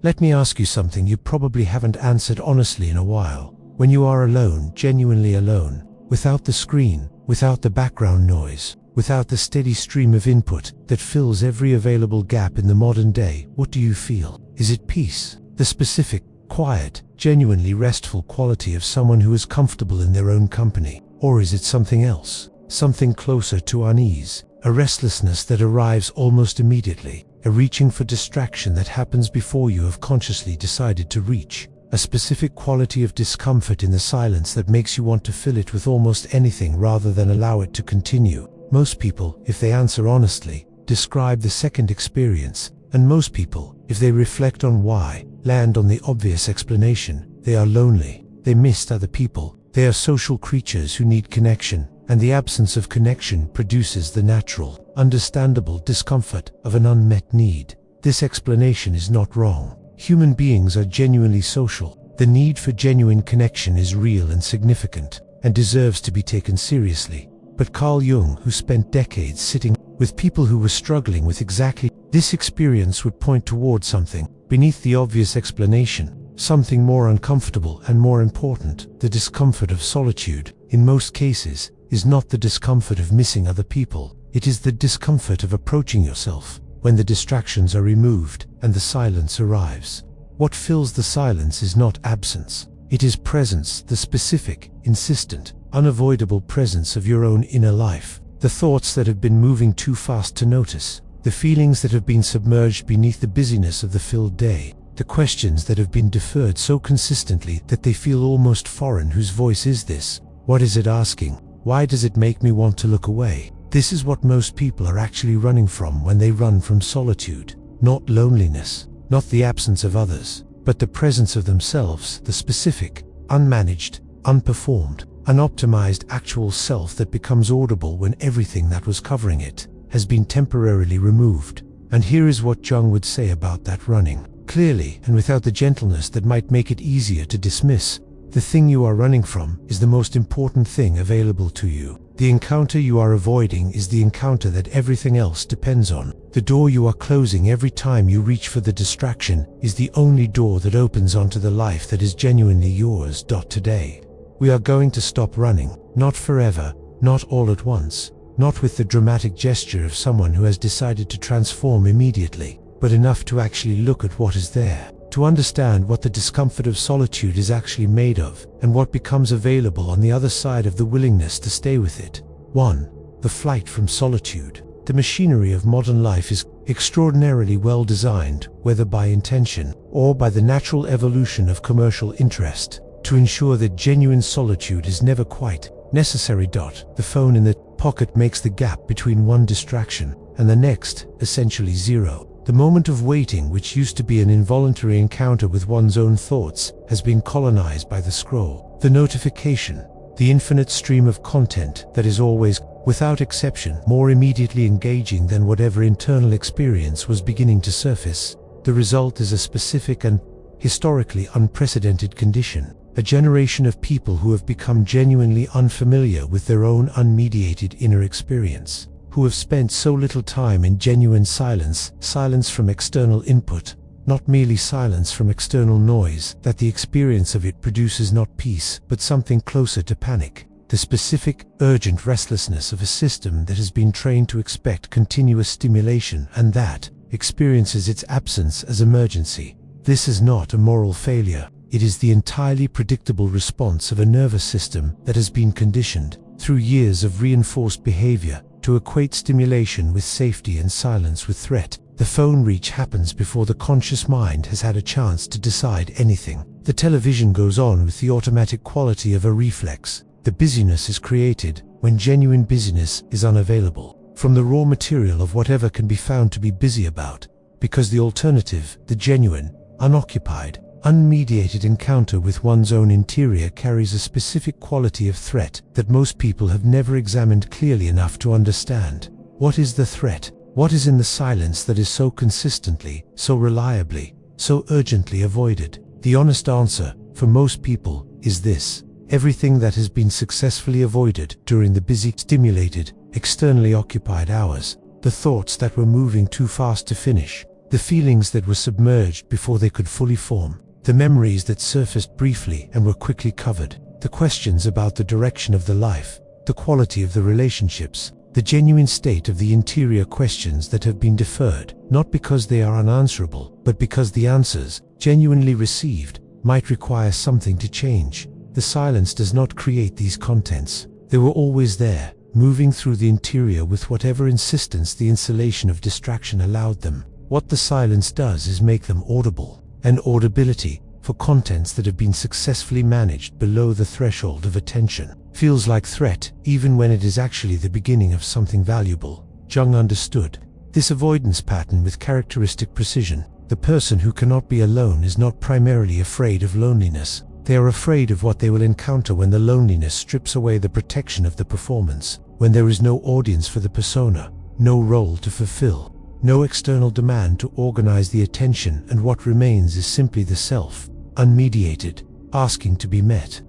Let me ask you something you probably haven't answered honestly in a while. When you are alone, genuinely alone, without the screen, without the background noise, without the steady stream of input that fills every available gap in the modern day, what do you feel? Is it peace? The specific, quiet, genuinely restful quality of someone who is comfortable in their own company? Or is it something else? Something closer to unease, a restlessness that arrives almost immediately, a reaching for distraction that happens before you have consciously decided to reach, a specific quality of discomfort in the silence that makes you want to fill it with almost anything rather than allow it to continue. Most people, if they answer honestly, describe the second experience, and most people, if they reflect on why, land on the obvious explanation: they are lonely, they missed other people, they are social creatures who need connection, and the absence of connection produces the natural, understandable discomfort of an unmet need. This explanation is not wrong. Human beings are genuinely social. The need for genuine connection is real and significant, and deserves to be taken seriously. But Carl Jung, who spent decades sitting with people who were struggling with exactly this experience, would point toward something beneath the obvious explanation, something more uncomfortable and more important. The discomfort of solitude, in most cases, is not the discomfort of missing other people. It is the discomfort of approaching yourself when the distractions are removed and the silence arrives. What fills the silence is not absence. It is presence, the specific, insistent, unavoidable presence of your own inner life. The thoughts that have been moving too fast to notice, the feelings that have been submerged beneath the busyness of the filled day, the questions that have been deferred so consistently that they feel almost foreign. Whose voice is this? What is it asking? Why does it make me want to look away? This is what most people are actually running from when they run from solitude. Not loneliness, not the absence of others, but the presence of themselves, the specific, unmanaged, unperformed, unoptimized actual self that becomes audible when everything that was covering it has been temporarily removed. And here is what Jung would say about that running. Clearly, and without the gentleness that might make it easier to dismiss, the thing you are running from is the most important thing available to you. The encounter you are avoiding is the encounter that everything else depends on. The door you are closing every time you reach for the distraction is the only door that opens onto the life that is genuinely yours. Today, we are going to stop running, not forever, not all at once, not with the dramatic gesture of someone who has decided to transform immediately, but enough to actually look at what is there, to understand what the discomfort of solitude is actually made of, and what becomes available on the other side of the willingness to stay with it. 1. The flight from solitude. The machinery of modern life is extraordinarily well designed, whether by intention or by the natural evolution of commercial interest, to ensure that genuine solitude is never quite necessary. The phone in the pocket makes the gap between one distraction and the next essentially zero. The moment of waiting, which used to be an involuntary encounter with one's own thoughts, has been colonized by the scroll, the notification, the infinite stream of content that is always, without exception, more immediately engaging than whatever internal experience was beginning to surface. The result is a specific and historically unprecedented condition, a generation of people who have become genuinely unfamiliar with their own unmediated inner experience, who have spent so little time in genuine silence, silence from external input, not merely silence from external noise, that the experience of it produces not peace, but something closer to panic, the specific, urgent restlessness of a system that has been trained to expect continuous stimulation and that experiences its absence as emergency. This is not a moral failure. It is the entirely predictable response of a nervous system that has been conditioned, through years of reinforced behavior, to equate stimulation with safety and silence with threat. The phone reach happens before the conscious mind has had a chance to decide anything. The television goes on with the automatic quality of a reflex. The busyness is created when genuine busyness is unavailable, from the raw material of whatever can be found to be busy about, because the alternative, the genuine, unoccupied, unmediated encounter with one's own interior carries a specific quality of threat that most people have never examined clearly enough to understand. What is the threat? What is in the silence that is so consistently, so reliably, so urgently avoided? The honest answer, for most people, is this: everything that has been successfully avoided during the busy, stimulated, externally occupied hours, the thoughts that were moving too fast to finish, the feelings that were submerged before they could fully form, the memories that surfaced briefly and were quickly covered, the questions about the direction of the life, the quality of the relationships, the genuine state of the interior questions that have been deferred, not because they are unanswerable, but because the answers, genuinely received, might require something to change. The silence does not create these contents. They were always there, moving through the interior with whatever insistence the insulation of distraction allowed them. What the silence does is make them audible, and audibility, for contents that have been successfully managed below the threshold of attention, feels like threat even when it is actually the beginning of something valuable. Jung understood this avoidance pattern with characteristic precision. The person who cannot be alone is not primarily afraid of loneliness. They are afraid of what they will encounter when the loneliness strips away the protection of the performance, when there is no audience for the persona, no role to fulfill, no external demand to organize the attention, and what remains is simply the self, unmediated, asking to be met.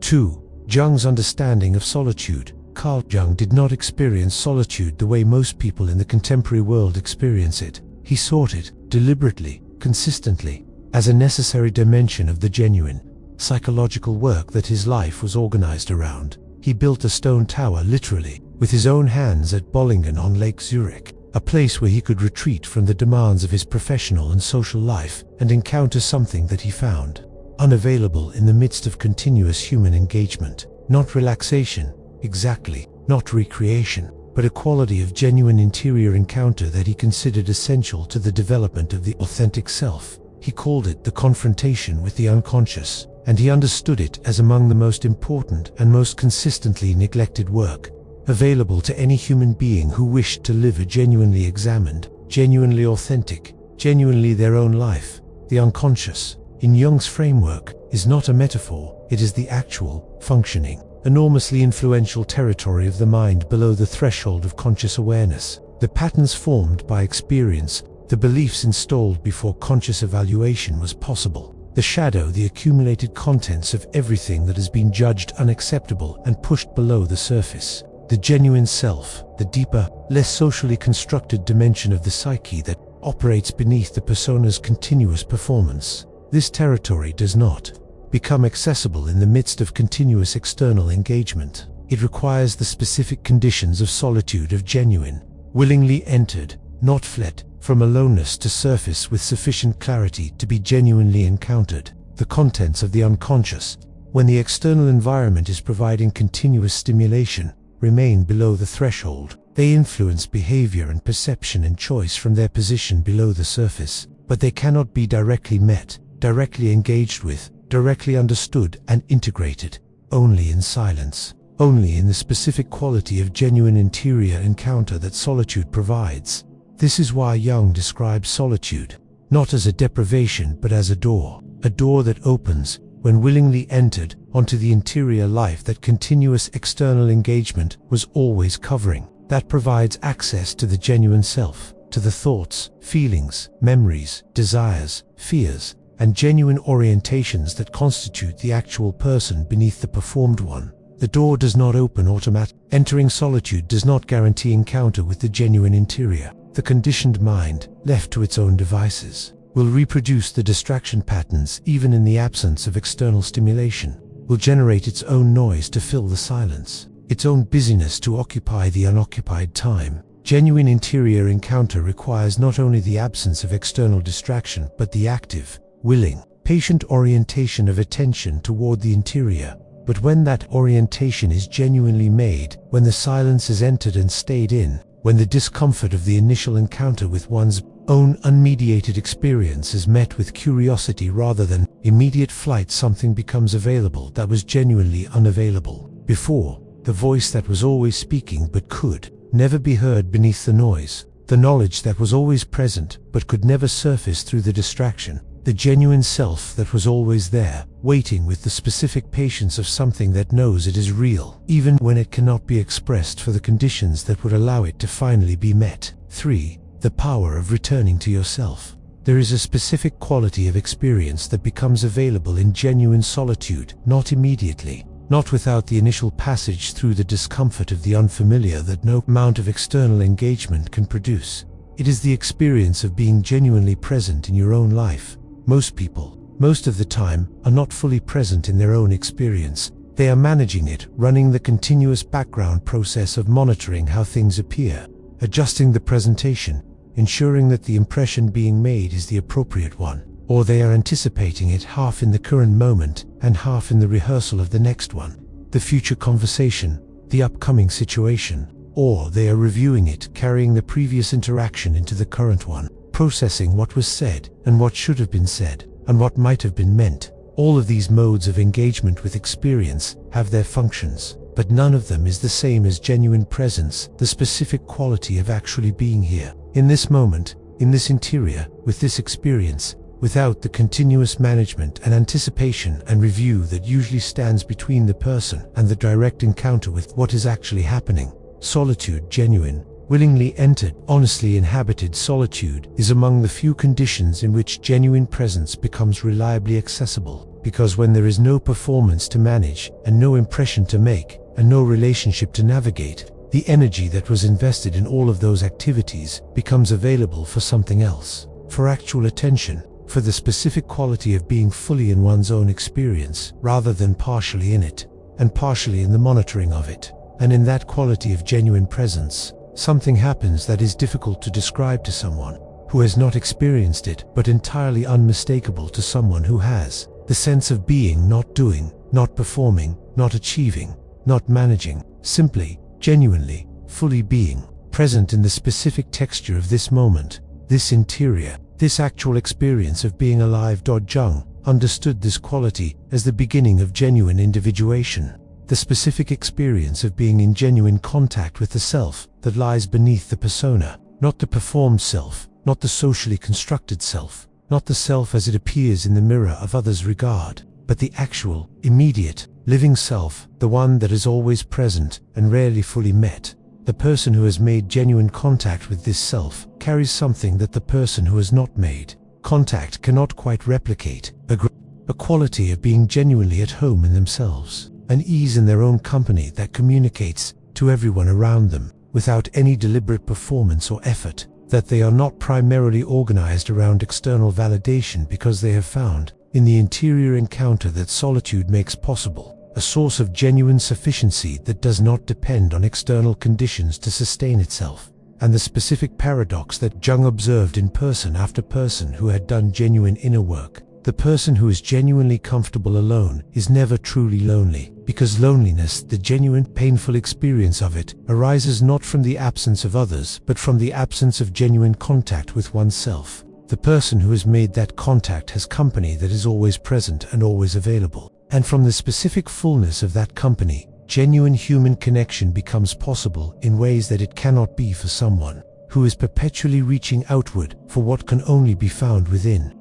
2. Jung's understanding of solitude. Carl Jung did not experience solitude the way most people in the contemporary world experience it. He sought it, deliberately, consistently, as a necessary dimension of the genuine, psychological work that his life was organized around. He built a stone tower, literally, with his own hands at Bollingen on Lake Zurich, a place where he could retreat from the demands of his professional and social life and encounter something that he found unavailable in the midst of continuous human engagement. Not relaxation, exactly, not recreation, but a quality of genuine interior encounter that he considered essential to the development of the authentic self. He called it the confrontation with the unconscious, and he understood it as among the most important and most consistently neglected work available to any human being who wished to live a genuinely examined, genuinely authentic, genuinely their own life. The unconscious, in Jung's framework, is not a metaphor, it is the actual, functioning, enormously influential territory of the mind below the threshold of conscious awareness. The patterns formed by experience, the beliefs installed before conscious evaluation was possible, the shadow, the accumulated contents of everything that has been judged unacceptable and pushed below the surface. The genuine self, the deeper, less socially constructed dimension of the psyche that operates beneath the persona's continuous performance. This territory does not become accessible in the midst of continuous external engagement. It requires the specific conditions of solitude of genuine, willingly entered, not fled, from aloneness to surface with sufficient clarity to be genuinely encountered. The contents of the unconscious, when the external environment is providing continuous stimulation, remain below the threshold. They influence behavior and perception and choice from their position below the surface, but they cannot be directly met, directly engaged with, directly understood and integrated, only in silence, only in the specific quality of genuine interior encounter that solitude provides. This is why Jung describes solitude, not as a deprivation but as a door that opens, when willingly entered, onto the interior life that continuous external engagement was always covering, that provides access to the genuine self, to the thoughts, feelings, memories, desires, fears, and genuine orientations that constitute the actual person beneath the performed one. The door does not open automatically. Entering solitude does not guarantee encounter with the genuine interior. The conditioned mind, left to its own devices, will reproduce the distraction patterns even in the absence of external stimulation, will generate its own noise to fill the silence, its own busyness to occupy the unoccupied time. Genuine interior encounter requires not only the absence of external distraction but the active, willing, patient orientation of attention toward the interior. But when that orientation is genuinely made, when the silence is entered and stayed in, when the discomfort of the initial encounter with one's own unmediated experience is met with curiosity rather than immediate flight, something becomes available that was genuinely unavailable before. The voice that was always speaking but could never be heard beneath the noise, the knowledge that was always present but could never surface through the distraction, the genuine self that was always there, waiting with the specific patience of something that knows it is real, even when it cannot be expressed for the conditions that would allow it to finally be met. 3. The power of returning to yourself. There is a specific quality of experience that becomes available in genuine solitude, not immediately, not without the initial passage through the discomfort of the unfamiliar that no amount of external engagement can produce. It is the experience of being genuinely present in your own life. Most people, most of the time, are not fully present in their own experience. They are managing it, running the continuous background process of monitoring how things appear, adjusting the presentation, ensuring that the impression being made is the appropriate one, or they are anticipating it half in the current moment and half in the rehearsal of the next one, the future conversation, the upcoming situation, or they are reviewing it, carrying the previous interaction into the current one, processing what was said and what should have been said and what might have been meant. All of these modes of engagement with experience have their functions, but none of them is the same as genuine presence, the specific quality of actually being here, in this moment, in this interior, with this experience, without the continuous management and anticipation and review that usually stands between the person and the direct encounter with what is actually happening. Solitude, genuine, willingly entered, honestly inhabited solitude is among the few conditions in which genuine presence becomes reliably accessible. Because when there is no performance to manage, and no impression to make, and no relationship to navigate, the energy that was invested in all of those activities becomes available for something else, for actual attention, for the specific quality of being fully in one's own experience, rather than partially in it, and partially in the monitoring of it. And in that quality of genuine presence, something happens that is difficult to describe to someone who has not experienced it, but entirely unmistakable to someone who has. The sense of being, not doing, not performing, not achieving, not managing, simply, genuinely, fully being, present in the specific texture of this moment, this interior, this actual experience of being alive. Jung understood this quality as the beginning of genuine individuation, the specific experience of being in genuine contact with the self that lies beneath the persona, not the performed self, not the socially constructed self, not the self as it appears in the mirror of others' regard, but the actual, immediate, living self, the one that is always present and rarely fully met. The person who has made genuine contact with this self carries something that the person who has not made contact cannot quite replicate, a quality of being genuinely at home in themselves, an ease in their own company that communicates to everyone around them, without any deliberate performance or effort, that they are not primarily organized around external validation, because they have found, in the interior encounter that solitude makes possible, a source of genuine sufficiency that does not depend on external conditions to sustain itself. And the specific paradox that Jung observed in person after person who had done genuine inner work: the person who is genuinely comfortable alone is never truly lonely, because loneliness, the genuine, painful experience of it, arises not from the absence of others, but from the absence of genuine contact with oneself. The person who has made that contact has company that is always present and always available. And from the specific fullness of that company, genuine human connection becomes possible in ways that it cannot be for someone who is perpetually reaching outward for what can only be found within.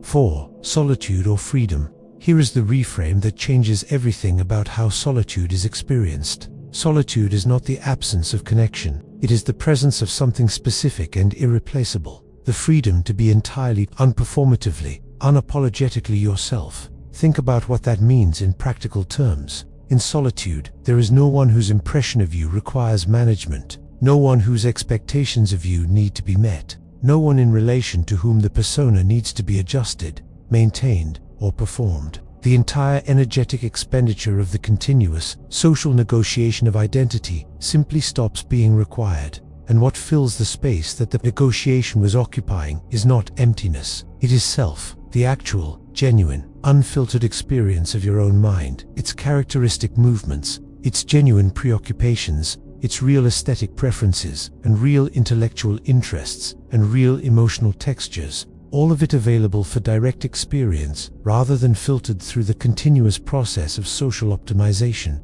4. Solitude or freedom. Here is the reframe that changes everything about how solitude is experienced. Solitude is not the absence of connection, it is the presence of something specific and irreplaceable. The freedom to be entirely, unperformatively, unapologetically yourself. Think about what that means in practical terms. In solitude, there is no one whose impression of you requires management, no one whose expectations of you need to be met, no one in relation to whom the persona needs to be adjusted, maintained, or performed. The entire energetic expenditure of the continuous, social negotiation of identity simply stops being required, and what fills the space that the negotiation was occupying is not emptiness, it is self, the actual, genuine, unfiltered experience of your own mind, its characteristic movements, its genuine preoccupations, its real aesthetic preferences, and real intellectual interests, and real emotional textures, all of it available for direct experience, rather than filtered through the continuous process of social optimization.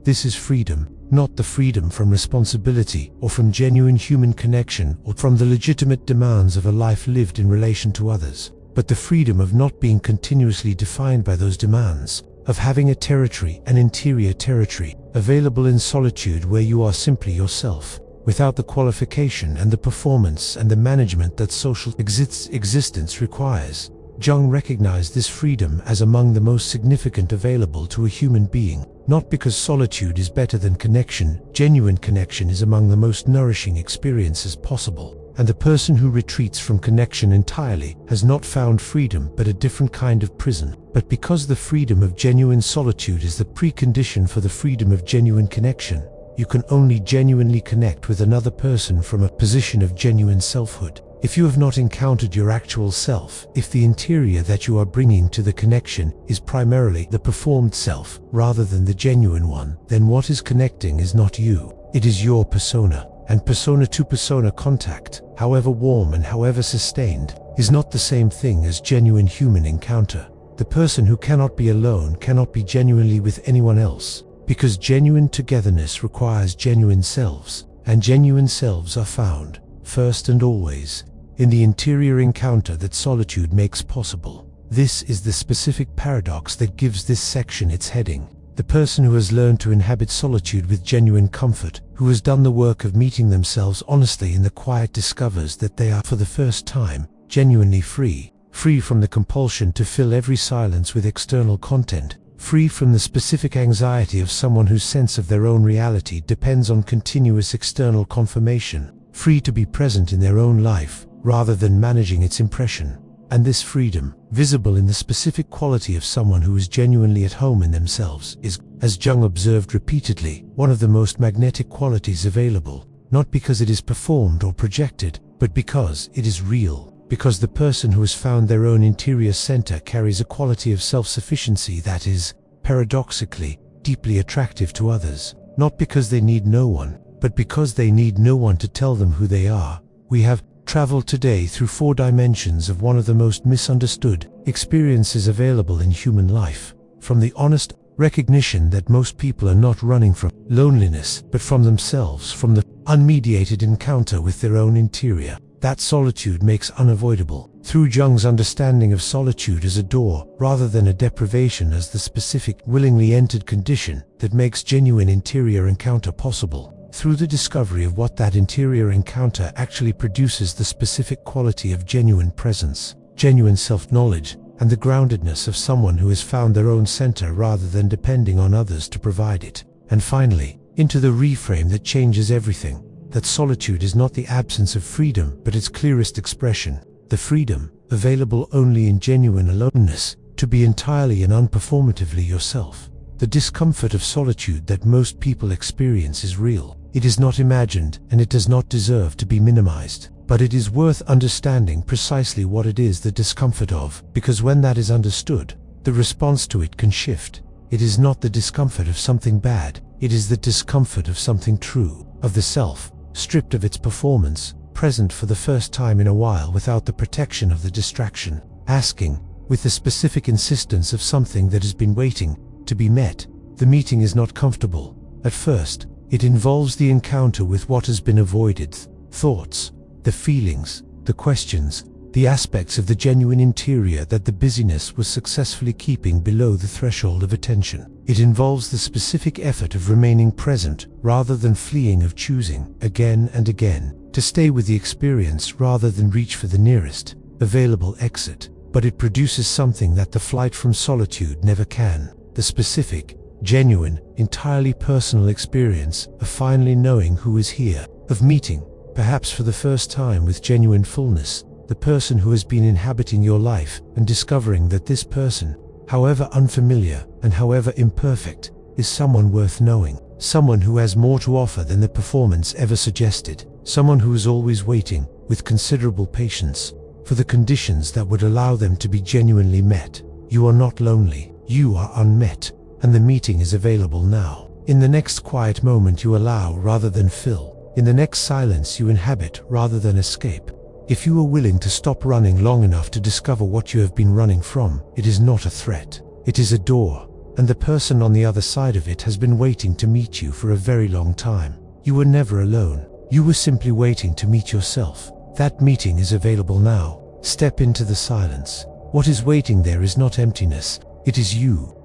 This is freedom, not the freedom from responsibility, or from genuine human connection, or from the legitimate demands of a life lived in relation to others, but the freedom of not being continuously defined by those demands, of having a territory, an interior territory, available in solitude where you are simply yourself, without the qualification and the performance and the management that social existence requires. Jung recognized this freedom as among the most significant available to a human being, not because solitude is better than connection. Genuine connection is among the most nourishing experiences possible, And the person who retreats from connection entirely has not found freedom but a different kind of prison. But because the freedom of genuine solitude is the precondition for the freedom of genuine connection, you can only genuinely connect with another person from a position of genuine selfhood. If you have not encountered your actual self, if the interior that you are bringing to the connection is primarily the performed self rather than the genuine one, then what is connecting is not you. It is your persona. And persona-to-persona contact, however warm and however sustained, is not the same thing as genuine human encounter. The person who cannot be alone cannot be genuinely with anyone else, because genuine togetherness requires genuine selves, and genuine selves are found, first and always, in the interior encounter that solitude makes possible. This is the specific paradox that gives this section its heading. The person who has learned to inhabit solitude with genuine comfort, who has done the work of meeting themselves honestly in the quiet, discovers that they are, for the first time, genuinely free. Free from the compulsion to fill every silence with external content. Free from the specific anxiety of someone whose sense of their own reality depends on continuous external confirmation. Free to be present in their own life, rather than managing its impression. And this freedom, visible in the specific quality of someone who is genuinely at home in themselves, is, as Jung observed repeatedly, one of the most magnetic qualities available, not because it is performed or projected, but because it is real. Because the person who has found their own interior center carries a quality of self-sufficiency that is, paradoxically, deeply attractive to others, not because they need no one, but because they need no one to tell them who they are. We have traveled today through 4 dimensions of one of the most misunderstood experiences available in human life. From the honest recognition that most people are not running from loneliness, but from themselves, from the unmediated encounter with their own interior, that solitude makes unavoidable. Through Jung's understanding of solitude as a door, rather than a deprivation as the specific, willingly entered condition that makes genuine interior encounter possible. Through the discovery of what that interior encounter actually produces, the specific quality of genuine presence, genuine self-knowledge, and the groundedness of someone who has found their own center rather than depending on others to provide it. And finally, into the reframe that changes everything, that solitude is not the absence of freedom but its clearest expression, the freedom, available only in genuine aloneness, to be entirely and unperformatively yourself. The discomfort of solitude that most people experience is real. It is not imagined, and it does not deserve to be minimized. But it is worth understanding precisely what it is the discomfort of, because when that is understood, the response to it can shift. It is not the discomfort of something bad, it is the discomfort of something true, of the self, stripped of its performance, present for the first time in a while without the protection of the distraction, asking, with the specific insistence of something that has been waiting to be met. The meeting is not comfortable. At first, it involves the encounter with what has been avoided, thoughts, the feelings, the questions, the aspects of the genuine interior that the busyness was successfully keeping below the threshold of attention. It involves the specific effort of remaining present rather than fleeing, of choosing, again and again, to stay with the experience rather than reach for the nearest available exit. But it produces something that the flight from solitude never can: the specific, genuine, entirely personal experience of finally knowing who is here, of meeting, perhaps for the first time with genuine fullness, the person who has been inhabiting your life, and discovering that this person, however unfamiliar and however imperfect, is someone worth knowing, someone who has more to offer than the performance ever suggested, someone who is always waiting, with considerable patience, for the conditions that would allow them to be genuinely met. You are not lonely, you are unmet, and the meeting is available now. In the next quiet moment you allow rather than fill. In the next silence you inhabit rather than escape. If you are willing to stop running long enough to discover what you have been running from, it is not a threat. It is a door, and the person on the other side of it has been waiting to meet you for a very long time. You were never alone. You were simply waiting to meet yourself. That meeting is available now. Step into the silence. What is waiting there is not emptiness. It is you.